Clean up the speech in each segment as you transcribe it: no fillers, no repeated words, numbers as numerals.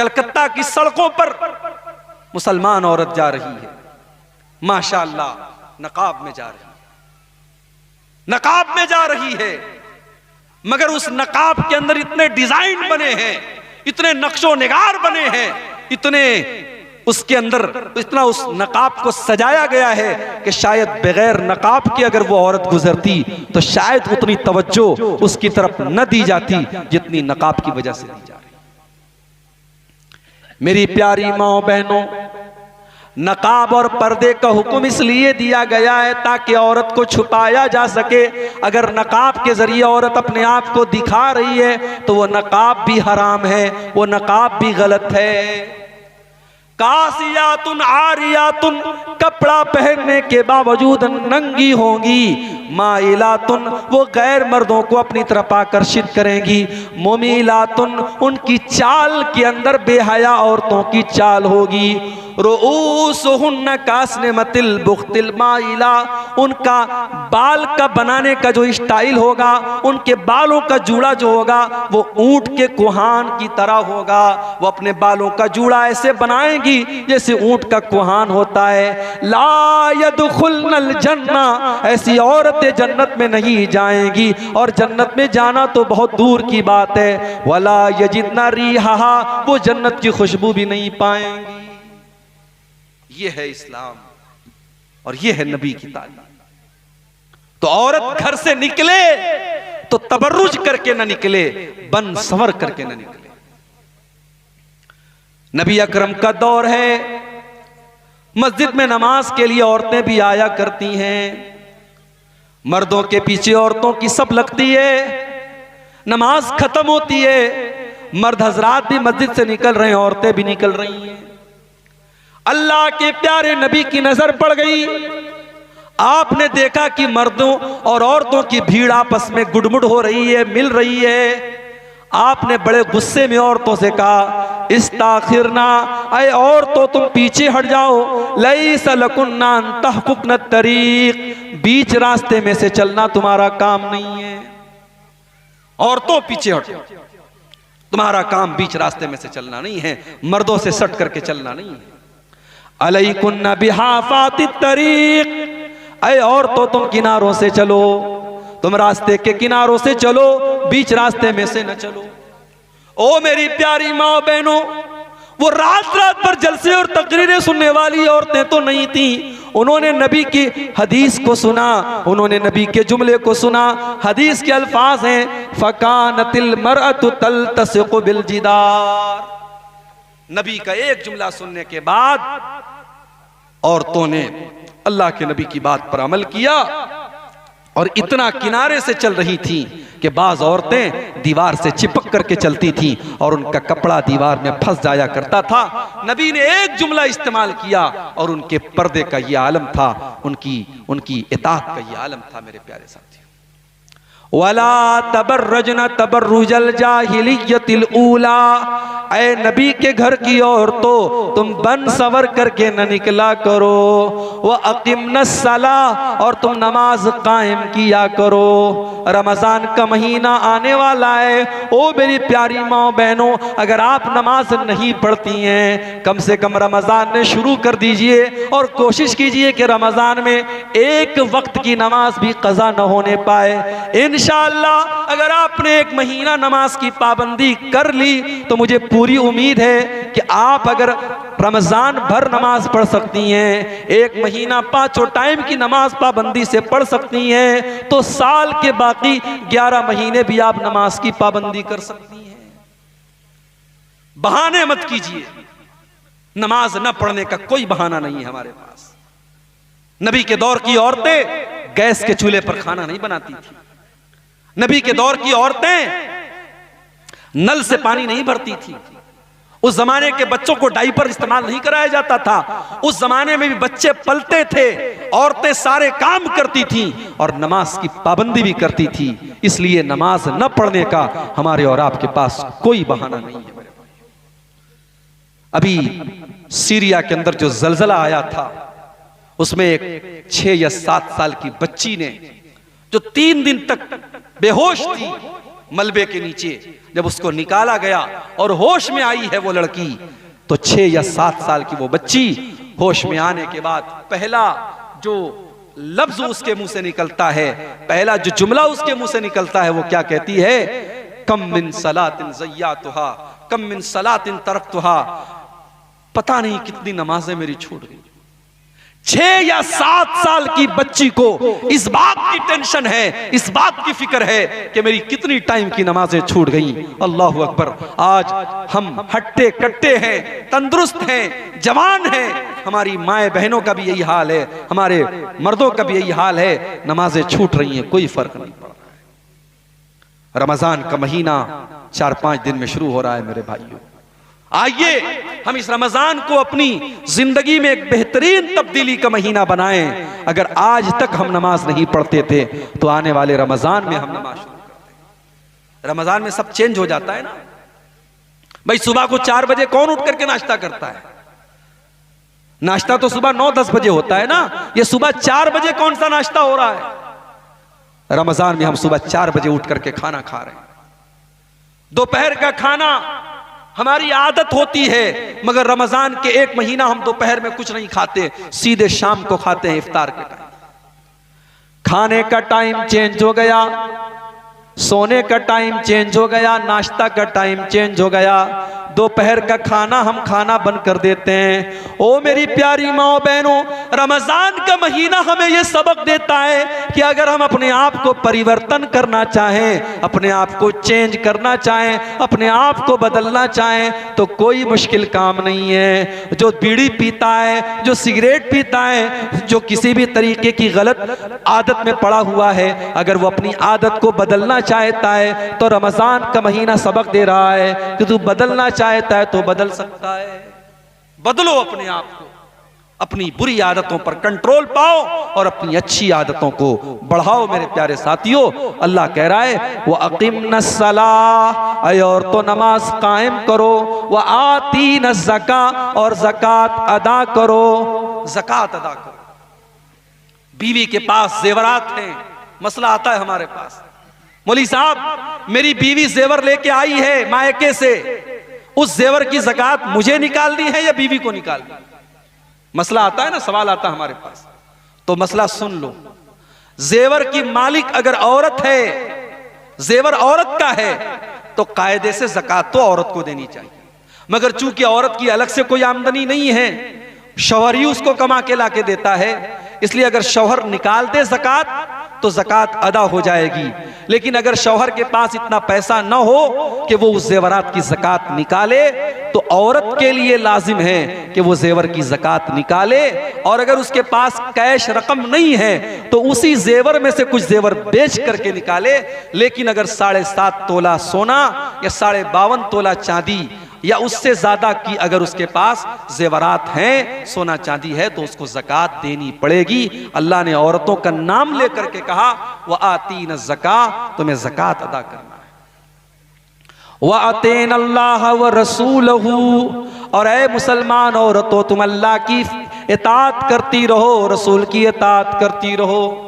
कलकत्ता की सड़कों पर मुसलमान औरत जा रही है, माशाअल्लाह, नकाब में जा रही है, नकाब में जा रही है, मगर उस नकाब के अंदर इतने डिजाइन बने हैं, इतने नक्शो निगार बने हैं, इतने उसके अंदर इतना उस नकाब को सजाया गया है कि शायद बगैर नकाब के अगर वो औरत गुजरती तो शायद उतनी तवज्जो उसकी तरफ न दी जाती जितनी नकाब की वजह से दी जा रही। मेरी प्यारी माओ बहनों, नकाब और पर्दे का हुक्म इसलिए दिया गया है ताकि औरत को छुपाया जा सके। अगर नकाब के जरिए औरत अपने आप को दिखा रही है तो वो नकाब भी हराम है, वो नकाब भी गलत है। कासियातुन आरियातुन, कपड़ा पहनने के बावजूद नंगी होंगी। माइलातुन, वो गैर मर्दों को अपनी तरफ आकर्षित करेंगी। मुमीलातुन, उनकी चाल के अंदर बेहया औरतों की चाल होगी। रुऊसुहुन्ना कास्निमतिल बुख्तिल माइला, उनका बाल का बनाने का जो स्टाइल होगा, उनके बालों का जूड़ा जो होगा वो ऊंट के कुहान की तरह होगा। वो अपने बालों का जूड़ा ऐसे बनाएंगी जैसे ऊंट का कुहान होता है। ला यदखुलनल जन्ना, ऐसी औरतें जन्नत में नहीं जाएंगी, और जन्नत में जाना तो बहुत दूर की बात है। वला यजिदना रिहा, वो जन्नत की खुशबू भी नहीं पाएंगी। ये है इस्लाम और ये है नबी की तालीम। तो औरत घर से निकले तो तबर्रुज करके ना निकले, बन संवर करके ना निकले। नबी अकरम का दौर है, मस्जिद में नमाज के लिए औरतें भी आया करती हैं, मर्दों के पीछे औरतों की सब लगती है। नमाज खत्म होती है, मर्द हजरात भी मस्जिद से निकल रहे हैं, औरतें भी निकल रही हैं। अल्लाह के प्यारे नबी की नजर पड़ गई, आपने देखा कि मर्दों और औरतों की भीड़ आपस में गुडमुड हो रही है, मिल रही है। आपने बड़े गुस्से में औरतों से कहा, इस्ताखिरना, अय औरतों तुम पीछे हट जाओ। लैसा लकुन्ना अन तहकुकन तरीक, बीच रास्ते में से चलना तुम्हारा काम नहीं है। औरतों पीछे हटो, तुम्हारा काम बीच रास्ते में से चलना नहीं है, मर्दों से सट करके चलना नहीं है। अलैकुन्ना बिहाफाति तरीक, अय औरतों तुम किनारों से चलो, तुम रास्ते के किनारों से चलो, बीच रास्ते में से न चलो। ओ मेरी प्यारी माँ बहनों, वो रात रात भर जलसे और तकरीरें सुनने वाली औरतें तो नहीं थी। उन्होंने नबी की हदीस को सुना, उन्होंने नबी के जुमले को सुना। हदीस के अल्फाज हैं, फकानतिल मरअतु तल्तसिकु बिल जिदार। नबी का एक जुमला सुनने के बाद औरतों ने अल्लाह के नबी की बात पर अमल किया और इतना किनारे से चल रही थी कि बाज औरतें दीवार से चिपक करके चलती थी और उनका कपड़ा दीवार में फंस जाया करता था। नबी ने एक जुमला इस्तेमाल किया और उनके पर्दे का ये आलम था, उनकी इताअत का ये आलम था। मेरे प्यारे साथियों, वला तबर्रजना तबर्रुजल जाहिलियतिल ऊला, ऐ नबी के घर की औरतों तुम बन सवर करके न निकला करो। वह अकीमन सला, और तुम नमाज कायम किया करो। रमजान का महीना आने वाला है। ओ मेरी प्यारी माँ बहनों, अगर आप नमाज नहीं पढ़ती हैं, कम से कम रमजान में शुरू कर दीजिए और कोशिश कीजिए कि रमजान में एक वक्त की नमाज भी कज़ा न होने पाए। इंशाअल्लाह अगर आपने एक महीना नमाज की पाबंदी कर ली तो मुझे पूरी उम्मीद है कि आप अगर रमजान भर नमाज पढ़ सकती हैं, एक महीना 5 टाइम की नमाज पाबंदी से पढ़ सकती हैं, तो साल के बाकी 11 महीने भी आप नमाज की पाबंदी कर सकती हैं। बहाने मत कीजिए, नमाज न पढ़ने का कोई बहाना नहीं है हमारे पास। नबी के दौर की औरतें गैस के चूल्हे पर खाना नहीं बनाती थी। नबी के दौर की औरतें नल से पानी नहीं भरती थी। उस जमाने के बच्चों को डायपर इस्तेमाल नहीं कराया जाता था। उस जमाने में भी बच्चे पलते थे, औरतें सारे काम करती थी और नमाज की पाबंदी भी करती थी। इसलिए नमाज न पढ़ने का हमारे और आपके पास कोई बहाना नहीं है। अभी सीरिया के अंदर जो जलजला आया था, उसमें एक 6 या 7 साल की बच्ची ने, जो 3 दिन तक बेहोश थी, मलबे के नीचे जब उसको निकाला गया और होश में आई है वो लड़की, तो 6 या 7 साल की वो बच्ची होश में आने के बाद पहला जो लफ्ज उसके मुंह से निकलता है, पहला जो जुमला उसके मुंह से निकलता है, वो क्या कहती है? कम मिन सलातिन ज़य्यातुहा, कम मिन सलातिन तरक्तुहा, पता नहीं कितनी नमाजें मेरी छूट गई। 6 या 7 साल की बच्ची को इस बात की टेंशन है, इस बात की फिक्र है कि मेरी कितनी टाइम की नमाजें छूट गई। अल्लाहु अकबर। आज हम हट्टे कट्टे हैं, तंदुरुस्त हैं, जवान हैं, हमारी माए बहनों का भी यही हाल है, हमारे मर्दों का भी यही हाल है, नमाजें छूट रही हैं, कोई फर्क नहीं पड़ रहा है। रमजान का महीना 4-5 दिन में शुरू हो रहा है मेरे भाइयों। आइए हम इस रमजान को अपनी जिंदगी में एक बेहतरीन तब्दीली का महीना बनाएं। अगर आज तक हम नमाज नहीं पढ़ते थे तो आने वाले रमजान में हम नमाज शुरू करते। रमजान में सब चेंज हो जाता है ना भाई। सुबह को 4 बजे कौन उठ करके नाश्ता करता है? नाश्ता तो सुबह 9-10 बजे होता है ना। ये सुबह 4 बजे कौन सा नाश्ता हो रहा है? रमजान में हम सुबह 4 बजे उठ करके खाना खा रहे हैं। दोपहर का खाना हमारी आदत होती है, मगर रमजान के 1 महीना हम दोपहर में कुछ नहीं खाते, सीधे शाम को खाते हैं इफ्तार के टाइम। खाने का टाइम चेंज हो गया, सोने का टाइम चेंज हो गया, नाश्ता का टाइम चेंज हो गया, दोपहर का खाना हम खाना बंद कर देते हैं। ओ मेरी प्यारी माओ बहनों, रमजान का महीना हमें यह सबक देता है कि अगर हम अपने आप को परिवर्तन करना चाहें, अपने आप को चेंज करना चाहें, अपने आप को बदलना चाहें, तो कोई मुश्किल काम नहीं है। जो बीड़ी पीता है, जो सिगरेट पीता है, जो किसी भी तरीके की गलत आदत में पड़ा हुआ है, अगर वो अपनी आदत को बदलना चाहता है तो रमजान का महीना सबक दे रहा है कि तू बदलना चाहता है तो बदल सकता है। बदलो अपने आप को, अपनी बुरी आदतों पर कंट्रोल पाओ और अपनी अच्छी आदतों को बढ़ाओ। मेरे प्यारे साथियों, अल्लाह कह रहा है वो अकीमनस सलाह, और तो नमाज कायम करो, व आतीन ज़का, और ज़कात अदा करो, ज़कात अदा करो। बीवी के पास जेवरात हैं, मसला आता है हमारे पास, मौली साहब मेरी बीवी जेवर लेके आई है मायके से, उस जेवर की ज़कात मुझे निकालनी है या बीवी को निकालनी? मसला आता है ना, सवाल आता है हमारे पास। तो मसला सुन लो, जेवर की मालिक अगर औरत है, जेवर औरत का है, तो कायदे से ज़कात तो औरत को देनी चाहिए। मगर चूंकि औरत की अलग से कोई आमदनी नहीं है, शौहर ही उसको कमा के लाके देता है, इसलिए अगर शौहर निकाल दे ज़कात तो ज़कात अदा हो जाएगी। लेकिन अगर शौहर के पास इतना पैसा न हो कि वो उस जेवरात की ज़कात निकाले, तो औरत के लिए लाजिम है कि वो जेवर की ज़कात निकाले। और अगर उसके पास कैश रकम नहीं है तो उसी जेवर में से कुछ जेवर बेच करके निकाले। लेकिन अगर 7.5 तोला सोना या 52.5 तोला चांदी या उससे ज्यादा की अगर उसके पास जेवरात हैं, सोना चांदी है, तो उसको ज़कात देनी पड़ेगी। अल्लाह ने औरतों का नाम लेकर के कहा वह आतीन ज़का, तुम्हें ज़कात अदा करना है। वह अतीन अल्लाह व रसूलहू, और ऐ मुसलमान औरतों तुम अल्लाह की इताअत करती रहो, रसूल की इताअत करती रहो।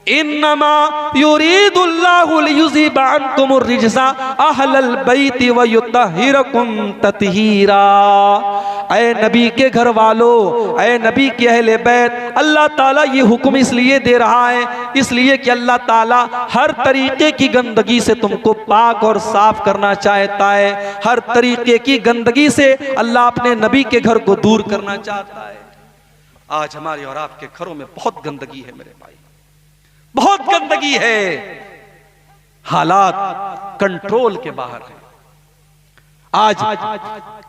इन्नमा युरीदुल्लाहु लियुज़हिबा अन्कुमुर रिज्सा अहलल बैति व युत्तहिरकुम तत्हीरा। ऐ नबी के घर वालों, ऐ नबी के अहले बैत, अल्लाह ताला ये हुक्म इसलिए दे रहा है, इसलिए कि अल्लाह ताला हर तरीके की गंदगी से तुमको पाक और साफ करना चाहता है। हर तरीके की गंदगी से अल्लाह अपने नबी के घर को दूर करना चाहता है। आज हमारे और आपके घरों में बहुत गंदगी है मेरे भाई, बहुत गंदगी है, हालात कंट्रोल के बाहर है। आज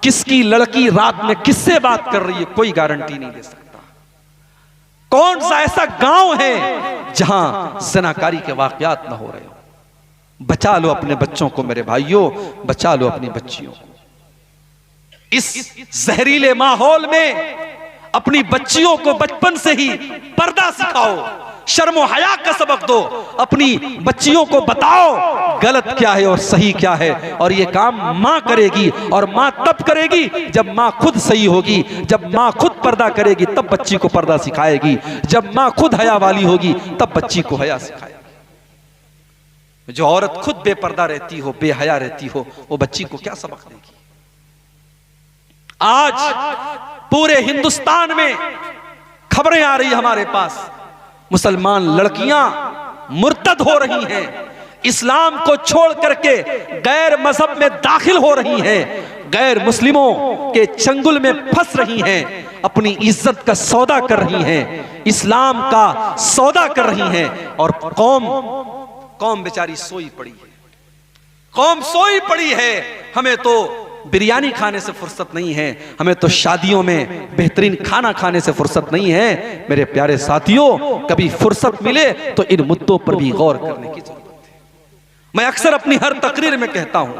किसकी लड़की रात में किससे बात कर रही है कोई गारंटी नहीं दे सकता। कौन सा ऐसा गांव है जहां ज़नाकारी के वाकयात ना हो रहे हो। बचा लो अपने बच्चों को मेरे भाइयों, बचा लो अपनी बच्चियों को। इस जहरीले माहौल में अपनी बच्चियों को बचपन से ही पर्दा सिखाओ, शर्म और हया का सबक दो। अपनी बच्चियों को बताओ गलत क्या है और सही क्या है, और ये काम माँ करेगी, और माँ तब करेगी जब माँ खुद सही होगी। जब माँ खुद पर्दा करेगी तब बच्ची को पर्दा सिखाएगी। जब माँ खुद हया वाली होगी तब बच्ची को हया सिखाएगी। जो औरत खुद बेपर्दा रहती हो, बेहया रहती हो, वो बच्ची को क्या सबक देगी? आज पूरे हिंदुस्तान में खबरें आ रही हमारे पास, मुसलमान लड़कियां मुर्तद हो रही हैं, इस्लाम को छोड़ करके गैर मजहब में दाखिल हो रही हैं, गैर मुस्लिमों के चंगुल में फंस रही हैं, अपनी इज्जत का सौदा कर रही हैं, इस्लाम का सौदा कर रही हैं। और कौम बेचारी सोई पड़ी है, कौम सोई पड़ी है। हमें तो बिरयानी खाने से फुर्सत नहीं है, हमें तो शादियों में बेहतरीन खाना खाने से फुर्सत नहीं है। मेरे प्यारे साथियों, कभी फुर्सत मिले तो इन मुद्दों पर भी गौर करने की जरूरत है। मैं अक्सर अपनी हर तकरीर में कहता हूं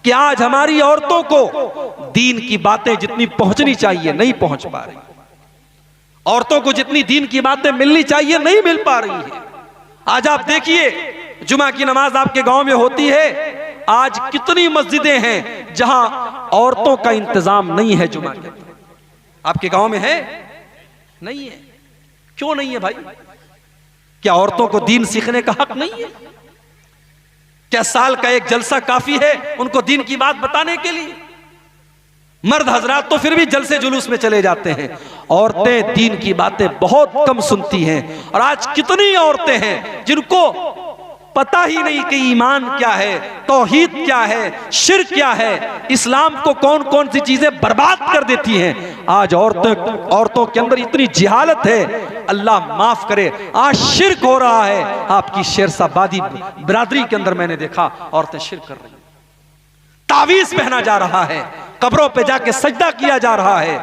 कि आज हमारी औरतों को दीन की बातें जितनी पहुंचनी चाहिए नहीं पहुंच पा रही, औरतों को जितनी दीन की बातें मिलनी चाहिए नहीं मिल पा रही है। आज आप देखिए, जुमा की नमाज आपके गांव में होती है, आज कितनी मस्जिदें हैं जहां औरतों का इंतजाम नहीं है जुमा के। आपके गांव में है? नहीं है। क्यों नहीं है भाई? क्या औरतों को दीन सीखने का हक नहीं है? क्या साल का एक जलसा काफी है उनको दीन की बात बताने के लिए? मर्द हजरात तो फिर भी जलसे जुलूस में चले जाते हैं, औरतें दीन की बातें बहुत कम सुनती हैं। और आज कितनी औरतें हैं जिनको पता ही नहीं कि ईमान क्या है, तौहीद क्या है, शिर्क क्या है, इस्लाम को कौन कौन सी चीजें बर्बाद कर देती हैं। आज औरतों के अंदर इतनी जिहालत है, अल्लाह माफ करे, आज शिर्क हो रहा है। आपकी शेरशाबादी बिरादरी के अंदर मैंने देखा औरतें शिर्क कर रही हैं, तावीज पहना जा रहा है, कब्रों पे जाके सजदा किया जा रहा है,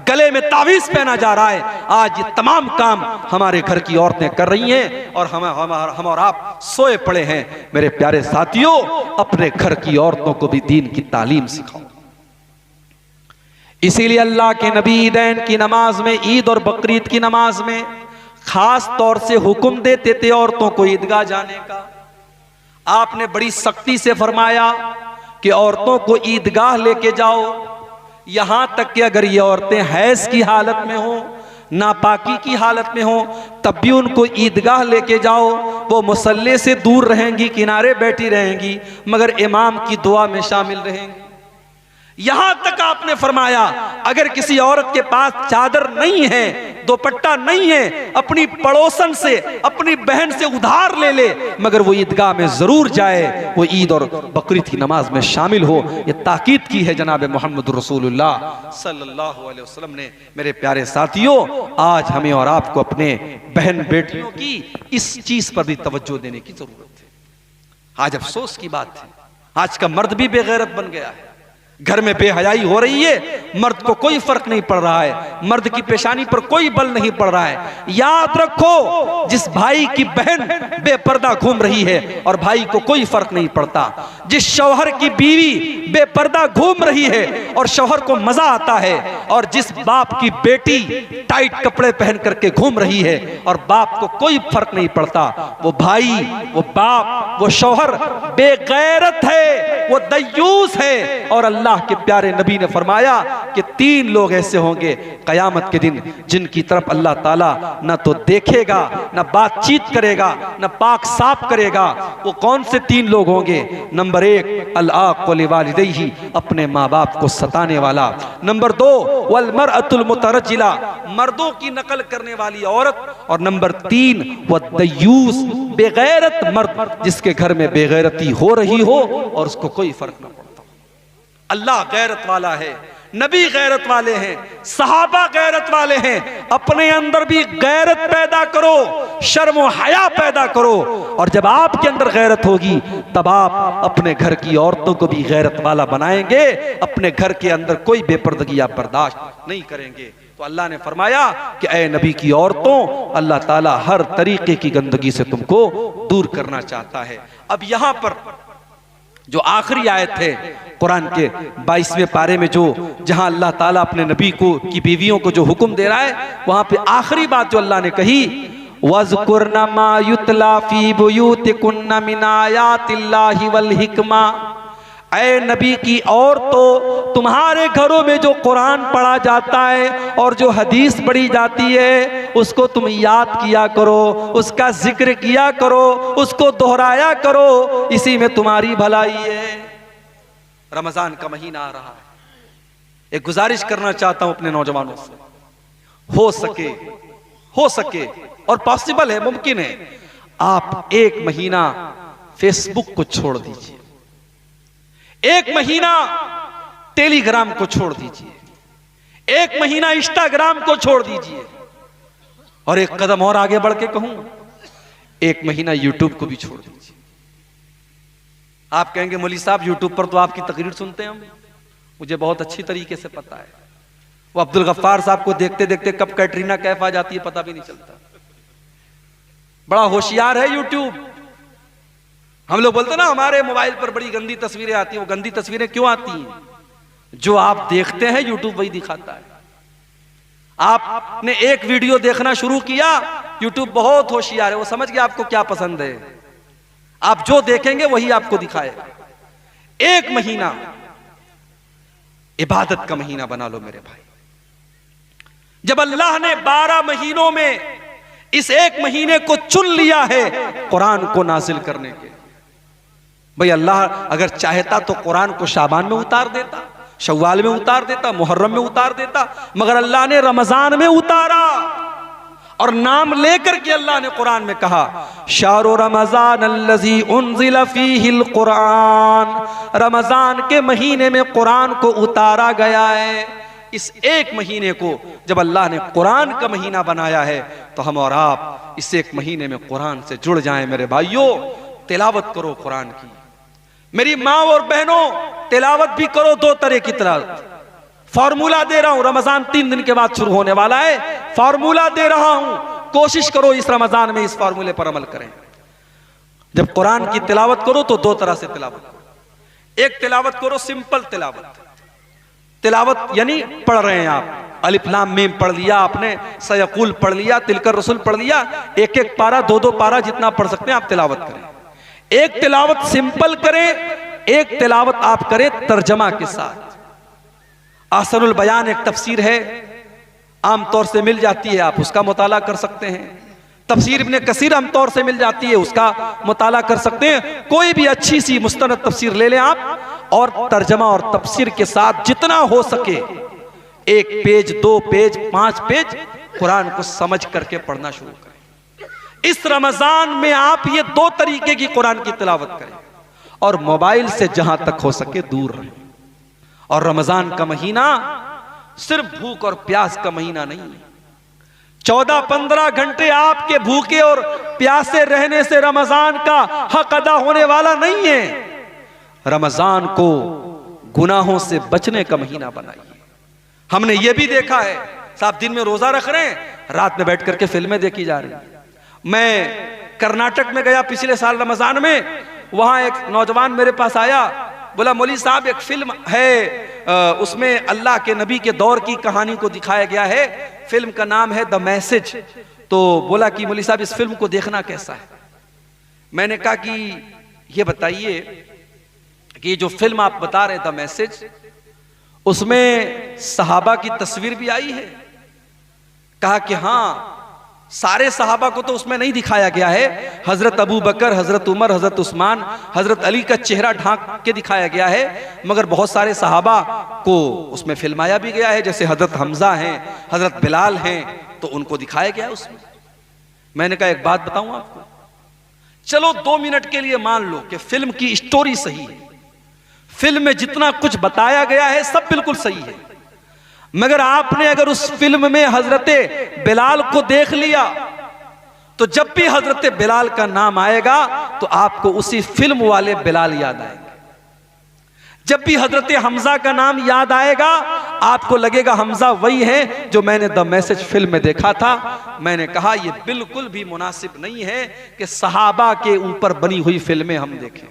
गले में तावीज पहना जा रहा है। आज ये तमाम काम हमारे घर की औरतें कर रही हैं और हम और आप सोए पड़े हैं। मेरे प्यारे साथियों, अपने घर की औरतों को भी दीन की तालीम सिखाओ। इसीलिए अल्लाह के नबी ईदैन की नमाज में, ईद और बकरीद की नमाज में खास तौर से हुक्म देते थे औरतों को ईदगाह जाने का। आपने बड़ी सख्ती से फरमाया कि औरतों को ईदगाह लेके जाओ, यहां तक कि अगर ये औरतें हैज की हालत में हो, नापाकी की हालत में हो, तब भी उनको ईदगाह लेके जाओ। वो मुसल्ले से दूर रहेंगी, किनारे बैठी रहेंगी, मगर इमाम की दुआ में शामिल रहेंगी। यहां तक आपने फरमाया अगर किसी औरत के पास चादर नहीं है, दुपट्टा नहीं है, अपनी पड़ोसन से, अपनी बहन से उधार ले ले, मगर वो ईदगाह में जरूर जाए, वो ईद और बकरीद की नमाज में शामिल हो। ये ताकीद की है जनाब मोहम्मद रसूलुल्लाह सल्लल्लाहु अलैहि वसल्लम ने। मेरे प्यारे साथियों, आज हमें और आपको अपने बहन बेटियों की इस चीज पर भी तवज्जो देने की जरूरत है। आज अफसोस की बात है, आज का मर्द भी बेगैरत बन गया है। घर में बेहयाई हो रही है, मर्द को कोई फर्क नहीं पड़ रहा है, मर्द की पेशानी पर कोई बल नहीं पड़ रहा है। याद रखो, जिस भाई की बहन बेपर्दा घूम रही है और भाई को कोई फर्क नहीं पड़ता, जिस शौहर की बीवी बेपर्दा घूम रही है और शौहर को मजा आता है, और जिस बाप की बेटी टाइट कपड़े पहन करके घूम रही है और बाप को कोई फर्क नहीं पड़ता, वो भाई, वो बाप, वो शौहर बेगैरत है, वो दयूस है। और अल्लाह के प्यारे नबी ने फरमाया कि 3 लोग ऐसे होंगे कयामत के दिन जिनकी तरफ अल्लाह ताला न तो देखेगा, न बातचीत करेगा, न पाक साफ करेगा। वो कौन से 3 लोग होंगे? नंबर 1, अल-आक़ लिवालिदैहि, अपने माँ बाप को सताने वाला। नंबर 2, वल मरअतुल मुतरज्जिला, मर्दों की नकल करने वाली औरत। और नंबर 3, वद्दयूस, बेगैरत मर्द, जिसके घर में बेगैरती हो रही हो और उसको कोई फर्क न पड़ता। अल्लाह गैरत वाला है, नबी गैरत वाले हैं, सहाबा गैरत वाले हैं। अपने अंदर भी गैरत पैदा करो, शर्म व हया पैदा करो, और जब आपके अंदर गैरत होगी तब आप अपने घर की औरतों को भी गैरत वाला बनाएंगे। अपने घर के अंदर कोई बेपर्दगी आप बर्दाश्त नहीं करेंगे। तो अल्लाह ने फरमाया कि ऐ नबी की औरतों, अल्लाह ताला हर तरीके की गंदगी से तुमको दूर करना चाहता है। अब यहां पर जो आखिरी आयत है कुरान के 22वें पारे में, जो जहां अल्लाह ताला अपने नबी को की बीवियों को जो हुक्म दे रहा है, वहां पे आखिरी बात जो अल्लाह ने कही, वज़कुरना मा युतला फी बुयूतिकुन्ना मिन आयातिल्लाहि वल हिकमा। ऐ नबी की औरतों, तुम्हारे घरों में जो कुरान पढ़ा जाता है और जो हदीस पढ़ी जाती है, उसको तुम याद किया करो, उसका जिक्र किया करो, उसको दोहराया करो, इसी में तुम्हारी भलाई है। रमजान का महीना आ रहा है, एक गुजारिश करना चाहता हूं अपने नौजवानों से, हो सके और पॉसिबल है, मुमकिन है, आप एक महीना फेसबुक को छोड़ दीजिए, एक महीना टेलीग्राम को छोड़ दीजिए, एक महीना इंस्टाग्राम को छोड़ दीजिए, और एक कदम और आगे बढ़ के कहूं, एक महीना यूट्यूब को भी छोड़ दीजिए। आप कहेंगे मौलवी साहब यूट्यूब पर तो आपकी तकरीर सुनते हैं हम, मुझे बहुत अच्छी तरीके से पता है। वो अब्दुल गफ्फार साहब को देखते देखते कब कैटरीना कैफ आ जाती है पता भी नहीं चलता। बड़ा होशियार है यूट्यूब। हम लोग बोलते ना हमारे मोबाइल पर बड़ी गंदी तस्वीरें आती हैं, वो गंदी तस्वीरें क्यों आती हैं? जो आप देखते हैं यूट्यूब वही दिखाता है। आपने एक वीडियो देखना शुरू किया, यूट्यूब बहुत होशियार है, वो समझ गया आपको क्या पसंद है, आप जो देखेंगे वही आपको दिखाएगा। एक महीना इबादत का महीना बना लो मेरे भाई। जब अल्लाह ने 12 महीनों में इस एक महीने को चुन लिया है कुरान को नाजिल करने के, भाई अल्लाह अगर चाहता तो कुरान को शाबान में उतार देता, शव्वाल में उतार देता, मुहर्रम में उतार देता, मगर अल्लाह ने रमजान में उतारा। और नाम लेकर के अल्लाह ने कुरान में कहा, शाहरु रमजान अल्लज़ी उन्ज़िला फ़ीहिल कुरान, रमजान के महीने में कुरान को उतारा गया है। इस एक महीने को जब अल्लाह ने कुरान का महीना बनाया है तो हम और आप इस एक महीने में कुरान से जुड़ जाएं मेरे भाइयों। तिलावत करो कुरान की, मेरी माँ और बहनों, तिलावत भी करो। 2 तरह की तिलावत, फार्मूला दे रहा हूं, रमजान 3 दिन के बाद शुरू होने वाला है, फार्मूला दे रहा हूं, कोशिश करो इस रमजान में इस फार्मूले पर अमल करें। जब कुरान की तिलावत करो तो 2 तरह से तिलावत करो। एक तिलावत करो सिंपल तिलावत, तिलावत यानी पढ़ रहे हैं आप, अलिफ लाम मीम पढ़ लिया आपने, सयकुल पढ़ लिया, तिलकर रसूल पढ़ लिया, एक एक पारा 2-2 पारा जितना पढ़ सकते हैं आप तिलावत करें। एक तिलावत सिंपल करें, एक तिलावत आप करें तर्जमा के साथ। आसनुल बयान एक तफसीर है, आमतौर से मिल जाती है, आप उसका मुताला कर सकते हैं। तफसीर इब्ने कसीर आमतौर से मिल जाती है, उसका मुताला कर सकते हैं। कोई भी अच्छी सी मुस्तनद तफसीर ले लें आप, और तर्जमा और तफसीर के साथ जितना हो सके 1 पेज 2 पेज 5 पेज कुरान को समझ करके पढ़ना शुरू करें। इस रमजान में आप ये 2 तरीके की कुरान की तिलावत करें, और मोबाइल से जहां तक हो सके दूर रहें। और रमजान का महीना सिर्फ भूख और प्यास का महीना नहीं है। 14-15 घंटे आपके भूखे और प्यासे रहने से रमजान का हक अदा होने वाला नहीं है। रमजान को गुनाहों से बचने का महीना बनाइए। हमने ये भी देखा है, साहब दिन में रोजा रख रहे हैं, रात में बैठ करके फिल्में देखी जा रही हैं। मैं कर्नाटक में गया पिछले साल रमजान में, वहां एक नौजवान मेरे पास आया, बोला मौलवी साहब एक फिल्म है, उसमें अल्लाह के नबी के दौर की कहानी को दिखाया गया है, फिल्म का नाम है द मैसेज। तो बोला कि मौलवी साहब इस फिल्म को देखना कैसा है। मैंने कहा कि ये बताइए कि जो फिल्म आप बता रहे द मैसेज, उसमें सहाबा की तस्वीर भी आई है? कहा कि हाँ, सारे सहाबा को तो उसमें नहीं दिखाया गया है, हजरत अबू बकर, हजरत उमर, हजरत उस्मान, हजरत अली का चेहरा ढांक के दिखाया गया है, मगर बहुत सारे सहाबा को उसमें फिल्माया भी गया है, जैसे हजरत हमजा हैं, हजरत बिलाल हैं, तो उनको दिखाया गया उसमें। मैंने कहा एक बात बताऊं आपको, चलो 2 मिनट के लिए मान लो कि फिल्म की स्टोरी सही है, फिल्म में जितना कुछ बताया गया है सब बिल्कुल सही है, मगर आपने अगर उस फिल्म में हजरत बिलाल को देख लिया तो जब भी हजरत बिलाल का नाम आएगा तो आपको उसी फिल्म वाले बिलाल याद आएंगे। जब भी हजरत हमजा का नाम याद आएगा आपको लगेगा हमजा वही है जो मैंने द मैसेज फिल्म में देखा था। मैंने कहा यह बिल्कुल भी मुनासिब नहीं है कि सहाबा के ऊपर बनी हुई फिल्में हम देखें।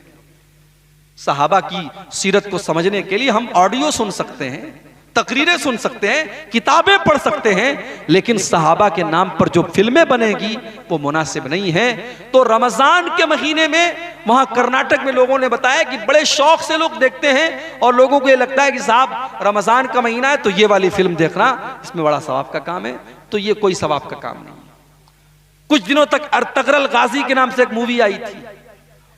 सहाबा की सीरत को समझने के लिए हम ऑडियो सुन सकते हैं, तकरीरें सुन सकते हैं, किताबें पढ़ सकते हैं, लेकिन सहाबा के नाम पर जो फिल्में बनेगी वो मुनासिब नहीं है। तो रमजान के महीने में वहां कर्नाटक में लोगों ने बताया कि बड़े शौक से लोग देखते हैं और लोगों को ये लगता है कि साहब रमजान का महीना है तो ये वाली फिल्म देखना, इसमें बड़ा सवाब का काम है। तो ये कोई सवाब का काम नहीं। कुछ दिनों तक अर्तगरल गाजी के नाम से एक मूवी आई थी,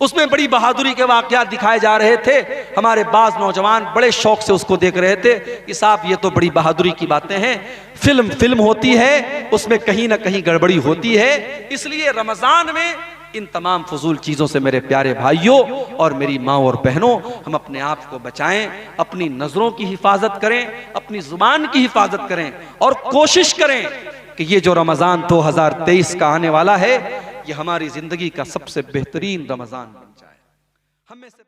उसमें बड़ी बहादुरी के वाकयात दिखाए जा रहे थे। हमारे बाज नौजवान बड़े शौक से उसको देख रहे थे कि साहब ये तो बड़ी बहादुरी की बातें हैं। फिल्म होती है, उसमें कहीं ना कहीं गड़बड़ी होती है। इसलिए रमजान में इन तमाम फजूल चीजों से मेरे प्यारे भाइयों और मेरी माँ और बहनों, हम अपने आप को बचाएं, अपनी नजरों की हिफाजत करें, अपनी जुबान की हिफाजत करें और कोशिश करें कि ये जो रमजान 2023 का आने वाला है, ये हमारी जिंदगी का सबसे बेहतरीन रमजान बन जाए। हमें से